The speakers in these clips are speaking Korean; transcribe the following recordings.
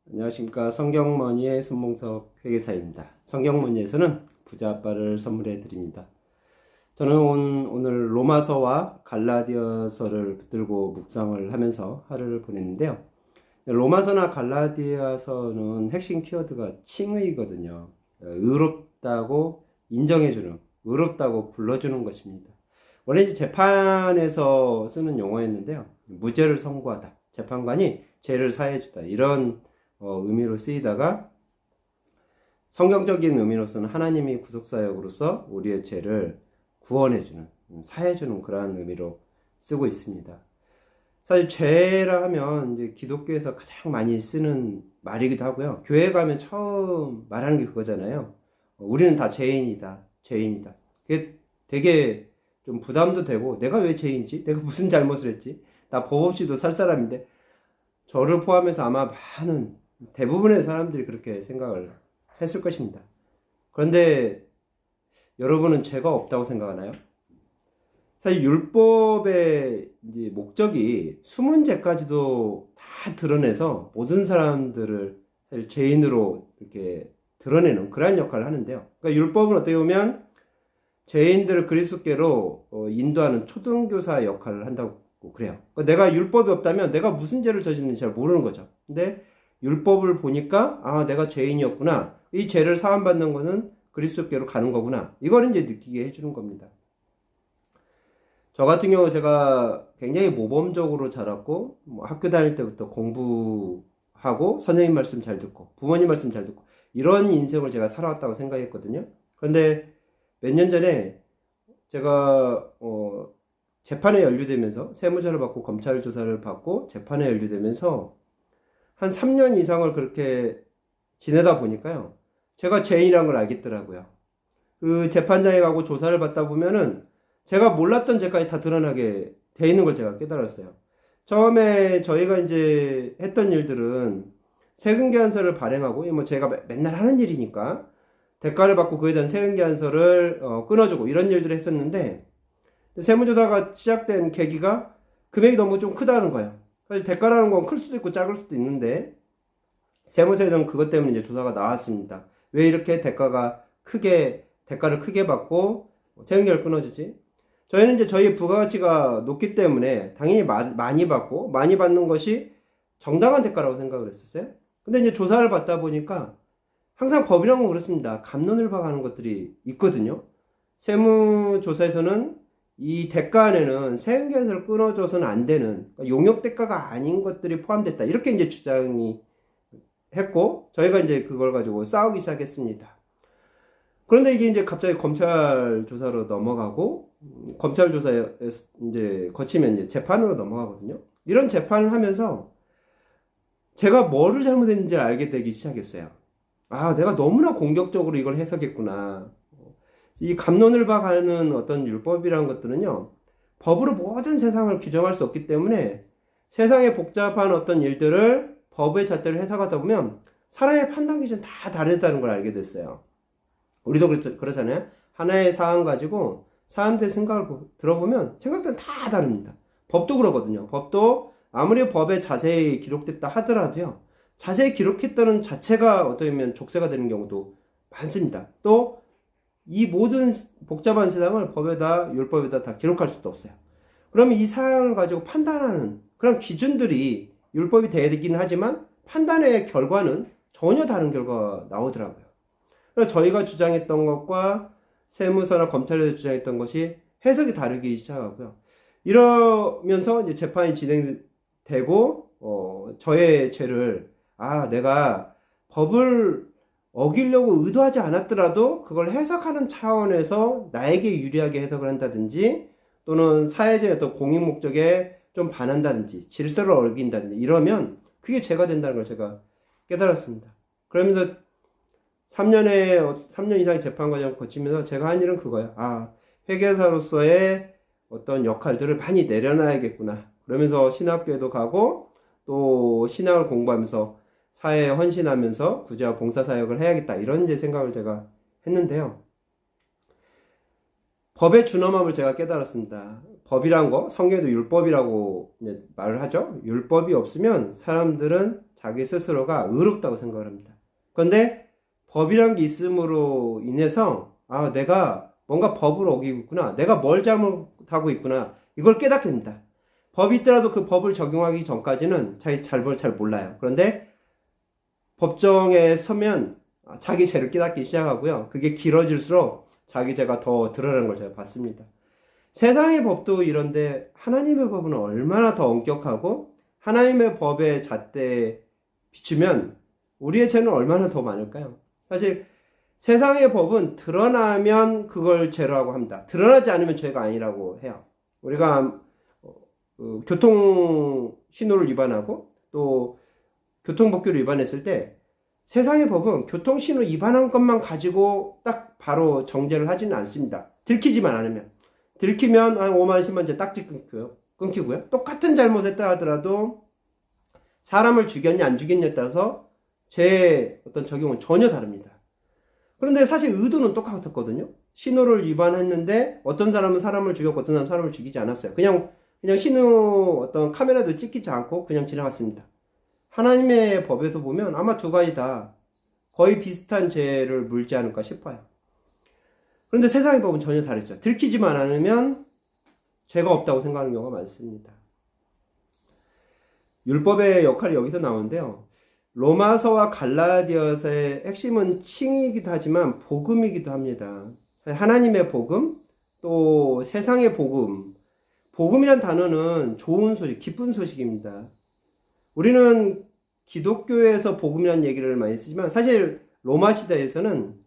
안녕하십니까. 성경머니의 손봉석 회계사입니다. 성경머니에서는 부자 아빠를 선물해 드립니다. 저는 오늘 로마서와 갈라디아서를 붙들고 묵상을 하면서 하루를 보냈는데요. 로마서나 갈라디아서는 핵심 키워드가 칭의거든요. 의롭다고 인정해주는, 의롭다고 불러주는 것입니다. 원래 이제 재판에서 쓰는 용어였는데요. 무죄를 선고하다. 재판관이 죄를 사해주다. 이런 의미로 쓰이다가 성경적인 의미로서는 하나님이 구속사역으로서 우리의 죄를 구원해주는, 사해주는 그러한 의미로 쓰고 있습니다. 사실 죄라 하면 이제 기독교에서 가장 많이 쓰는 말이기도 하고요. 교회 가면 처음 말하는 게 그거잖아요. 우리는 다 죄인이다, 죄인이다. 그게 되게 좀 부담도 되고, 내가 왜 죄인지? 내가 무슨 잘못을 했지? 나 법 없이도 살 사람인데, 저를 포함해서 아마 많은 대부분의 사람들이 그렇게 생각을 했을 것입니다. 그런데 여러분은 죄가 없다고 생각하나요? 사실 율법의 이제 목적이 숨은 죄까지도 다 드러내서 모든 사람들을 사실 죄인으로 이렇게 드러내는 그러한 역할을 하는데요. 그러니까 율법은 어떻게 보면 죄인들을 그리스도께로 인도하는 초등교사 역할을 한다고 그래요. 그러니까 내가 율법이 없다면 내가 무슨 죄를 저질렀는지 잘 모르는 거죠. 근데 율법을 보니까 내가 죄인이었구나. 이 죄를 사함받는 거는 그리스도께로 가는 거구나. 이걸 이제 느끼게 해주는 겁니다. 저 같은 경우 제가 굉장히 모범적으로 자랐고 학교 다닐 때부터 공부하고 선생님 말씀 잘 듣고 부모님 말씀 잘 듣고 이런 인생을 제가 살아왔다고 생각했거든요. 그런데 몇 년 전에 제가 재판에 연루되면서 세무조사를 받고 검찰 조사를 받고 재판에 연루되면서 한 3년 이상을 그렇게 지내다 보니까요. 제가 죄인이란 걸 알겠더라고요. 그 재판장에 가고 조사를 받다 보면은 제가 몰랐던 죄까지 다 드러나게 돼 있는 걸 제가 깨달았어요. 처음에 저희가 이제 했던 일들은 세금계산서를 발행하고, 뭐 저희가 맨날 하는 일이니까 대가를 받고 그에 대한 세금계산서를 끊어주고 이런 일들을 했었는데, 세무조사가 시작된 계기가 금액이 너무 좀 크다는 거예요. 사실 대가라는 건 클 수도 있고 작을 수도 있는데, 세무서에서는 그것 때문에 이제 조사가 나왔습니다. 왜 이렇게 대가를 크게 받고 세금계를 끊어주지? 저희는 이제 저희의 부가가치가 높기 때문에 당연히 많이 받고 많이 받는 것이 정당한 대가라고 생각을 했었어요. 근데 이제 조사를 받다 보니까 항상 법이라는 건 그렇습니다. 갑론을 박하는 것들이 있거든요. 세무조사에서는 이 대가 안에는 세금계산서를 끊어줘서는 안 되는, 그러니까 용역 대가가 아닌 것들이 포함됐다. 이렇게 이제 주장이 했고, 저희가 이제 그걸 가지고 싸우기 시작했습니다. 그런데 이게 이제 갑자기 검찰 조사로 넘어가고, 검찰 조사에 이제 거치면 이제 재판으로 넘어가거든요. 이런 재판을 하면서 제가 뭐를 잘못했는지 알게 되기 시작했어요. 내가 너무나 공격적으로 이걸 해석했구나. 이 갑론을 박하는 어떤 율법이라는 것들은요, 법으로 모든 세상을 규정할 수 없기 때문에 세상의 복잡한 어떤 일들을 법의 잣대로 해석하다 보면 사람의 판단 기준 다 다르다는 걸 알게 됐어요. 우리도 그렇잖아요. 하나의 사안 가지고 사람들의 생각을 들어보면 생각들은 다 다릅니다. 법도 그러거든요. 법도 아무리 법에 자세히 기록됐다 하더라도요, 자세히 기록했다는 자체가 어떻게 보면 족쇄가 되는 경우도 많습니다. 또 이 모든 복잡한 세상을 법에다, 율법에다 다 기록할 수도 없어요. 그러면 이 사항을 가지고 판단하는 그런 기준들이 율법이 되긴 하지만 판단의 결과는 전혀 다른 결과가 나오더라고요. 그래서 저희가 주장했던 것과 세무서나 검찰에서 주장했던 것이 해석이 다르기 시작하고요. 이러면서 이제 재판이 진행되고, 저의 죄를, 내가 법을 어기려고 의도하지 않았더라도 그걸 해석하는 차원에서 나에게 유리하게 해석을 한다든지, 또는 사회적인 어떤 공익 목적에 좀 반한다든지, 질서를 어긴다든지, 이러면 그게 죄가 된다는 걸 제가 깨달았습니다. 그러면서 3년 이상의 재판 과정을 거치면서 제가 한 일은 그거예요. 회계사로서의 어떤 역할들을 많이 내려놔야겠구나. 그러면서 신학교에도 가고, 또 신학을 공부하면서 사회에 헌신하면서 구제와 봉사사역을 해야겠다. 이런 이제 생각을 제가 했는데요. 법의 준엄함을 제가 깨달았습니다. 법이란 거, 성경에도 율법이라고 말을 하죠. 율법이 없으면 사람들은 자기 스스로가 의롭다고 생각을 합니다. 그런데 법이란 게 있음으로 인해서 내가 뭔가 법을 어기고 있구나. 내가 뭘 잘못하고 있구나. 이걸 깨닫게 됩니다. 법이 있더라도 그 법을 적용하기 전까지는 자기 잘못을 잘 몰라요. 그런데 법정에 서면 자기 죄를 깨닫기 시작하고요. 그게 길어질수록 자기 죄가 더 드러나는 걸 제가 봤습니다. 세상의 법도 이런데 하나님의 법은 얼마나 더 엄격하고 하나님의 법의 잣대에 비추면 우리의 죄는 얼마나 더 많을까요? 사실 세상의 법은 드러나면 그걸 죄라고 합니다. 드러나지 않으면 죄가 아니라고 해요. 우리가 교통 신호를 위반하고 또 교통법규를 위반했을 때 세상의 법은 교통 신호 위반한 것만 가지고 딱 바로 정죄를 하지는 않습니다. 들키지만 않으면. 들키면 한 5만 10만째 딱지 끊기고요. 똑같은 잘못했다 하더라도 사람을 죽였냐 안 죽였냐에 따라서 죄의 어떤 적용은 전혀 다릅니다. 그런데 사실 의도는 똑같았거든요. 신호를 위반했는데 어떤 사람은 사람을 죽였고 어떤 사람은 사람을 죽이지 않았어요. 그냥 신호 어떤 카메라도 찍히지 않고 그냥 지나갔습니다. 하나님의 법에서 보면 아마 두 가지 다 거의 비슷한 죄를 물지 않을까 싶어요. 그런데 세상의 법은 전혀 다르죠. 들키지만 않으면 죄가 없다고 생각하는 경우가 많습니다. 율법의 역할이 여기서 나오는데요. 로마서와 갈라디아서의 핵심은 칭의이기도 하지만 복음이기도 합니다. 하나님의 복음, 또 세상의 복음. 복음이란 단어는 좋은 소식, 기쁜 소식입니다. 우리는 기독교에서 복음이라는 얘기를 많이 쓰지만 사실 로마 시대에서는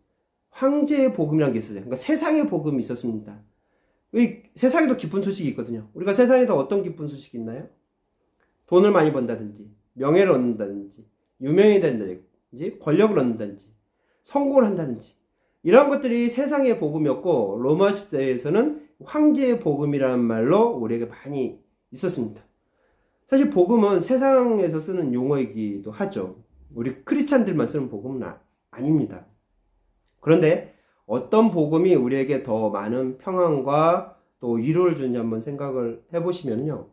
황제의 복음이라는 게 있었어요. 그러니까 세상의 복음이 있었습니다. 세상에도 기쁜 소식이 있거든요. 우리가 세상에도 어떤 기쁜 소식이 있나요? 돈을 많이 번다든지, 명예를 얻는다든지, 유명이 된다든지, 권력을 얻는다든지, 성공을 한다든지. 이런 것들이 세상의 복음이었고 로마 시대에서는 황제의 복음이라는 말로 우리에게 많이 있었습니다. 사실 복음은 세상에서 쓰는 용어이기도 하죠. 우리 크리스찬들만 쓰는 복음은 아닙니다. 그런데 어떤 복음이 우리에게 더 많은 평안과 또 위로를 주는지 한번 생각을 해보시면요.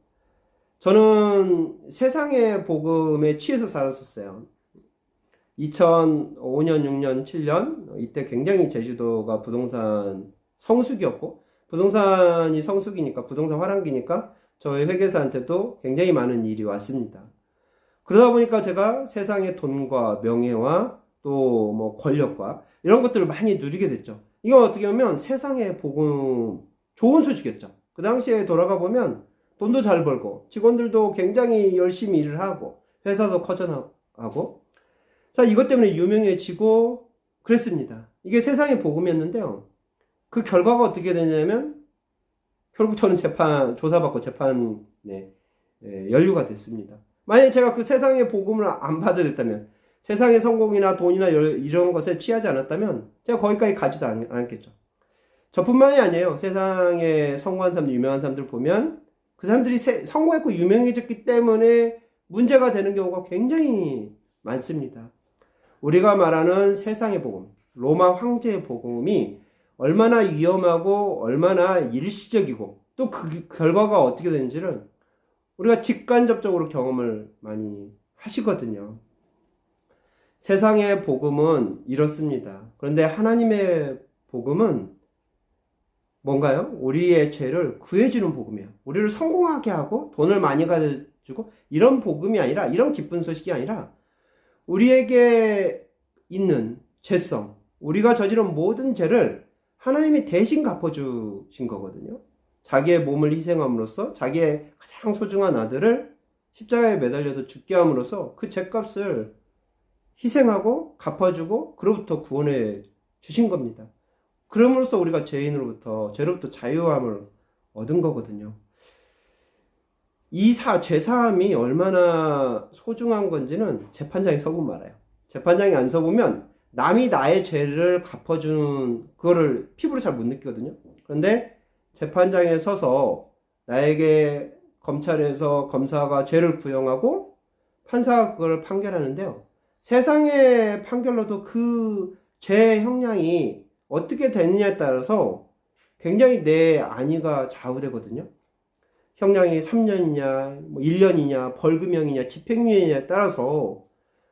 저는 세상의 복음에 취해서 살았었어요. 2005년, 6년, 7년 이때 굉장히 제주도가 부동산 성수기였고 부동산이 성수기니까 부동산 화랑기니까 저희 회계사한테도 굉장히 많은 일이 왔습니다. 그러다 보니까 제가 세상의 돈과 명예와 또 뭐 권력과 이런 것들을 많이 누리게 됐죠. 이건 어떻게 보면 세상의 복음 좋은 소식이었죠. 그 당시에 돌아가 보면 돈도 잘 벌고 직원들도 굉장히 열심히 일을 하고 회사도 커져나가고 자 이것 때문에 유명해지고 그랬습니다. 이게 세상의 복음이었는데요. 그 결과가 어떻게 되냐면 결국 저는 조사받고 재판에 연루가 됐습니다. 만약에 제가 그 세상의 복음을 안 받아들였다면 세상의 성공이나 돈이나 이런 것에 취하지 않았다면 제가 거기까지 가지도 않았겠죠. 저뿐만이 아니에요. 세상에 성공한 사람들, 유명한 사람들 보면 그 사람들이 성공했고 유명해졌기 때문에 문제가 되는 경우가 굉장히 많습니다. 우리가 말하는 세상의 복음, 로마 황제의 복음이 얼마나 위험하고 얼마나 일시적이고 또 그 결과가 어떻게 되는지를 우리가 직간접적으로 경험을 많이 하시거든요. 세상의 복음은 이렇습니다. 그런데 하나님의 복음은 뭔가요? 우리의 죄를 구해주는 복음이에요. 우리를 성공하게 하고 돈을 많이 가져주고 이런 복음이 아니라 이런 기쁜 소식이 아니라 우리에게 있는 죄성, 우리가 저지른 모든 죄를 하나님이 대신 갚아주신 거거든요. 자기의 몸을 희생함으로써 자기의 가장 소중한 아들을 십자가에 매달려서 죽게 함으로써 그 죄값을 희생하고 갚아주고 그로부터 구원해 주신 겁니다. 그럼으로써 우리가 죄로부터 자유함을 얻은 거거든요. 이 죄사함이 얼마나 소중한 건지는 재판장이 서보면 알아요. 재판장이 안 서보면 남이 나의 죄를 갚아주는 그거를 피부로 잘 못 느끼거든요. 그런데 재판장에 서서 나에게 검찰에서 검사가 죄를 구형하고 판사가 그걸 판결하는데요. 세상의 판결로도 그 죄 형량이 어떻게 되느냐에 따라서 굉장히 내 안위가 좌우되거든요. 형량이 3년이냐, 뭐 1년이냐, 벌금형이냐, 집행유예냐에 따라서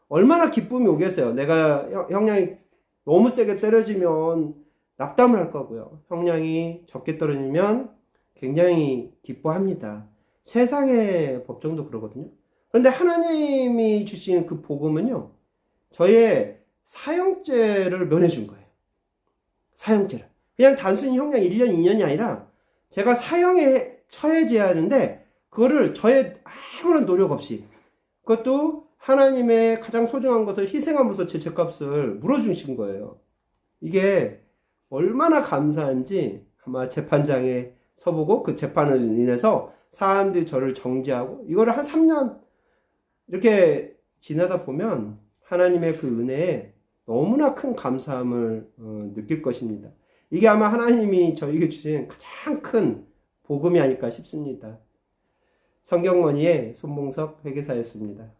얼마나 기쁨이 오겠어요. 내가 형량이 너무 세게 떨어지면 낙담을 할 거고요. 형량이 적게 떨어지면 굉장히 기뻐합니다. 세상의 법정도 그러거든요. 그런데 하나님이 주신 그 복음은요, 저의 사형죄를 면해준 거예요. 사형죄를. 그냥 단순히 형량 1년, 2년이 아니라 제가 사형에 처해져야 하는데 그거를 저의 아무런 노력 없이, 그것도 하나님의 가장 소중한 것을 희생함으로써 제 죄값을 물어주신 거예요. 이게 얼마나 감사한지 아마 재판장에 서보고 그 재판을 인해서 사람들이 저를 정죄하고 이거를 한 3년 이렇게 지나다 보면 하나님의 그 은혜에 너무나 큰 감사함을 느낄 것입니다. 이게 아마 하나님이 저에게 주신 가장 큰 복음이 아닐까 싶습니다. 성경머니의 손봉석 회계사였습니다.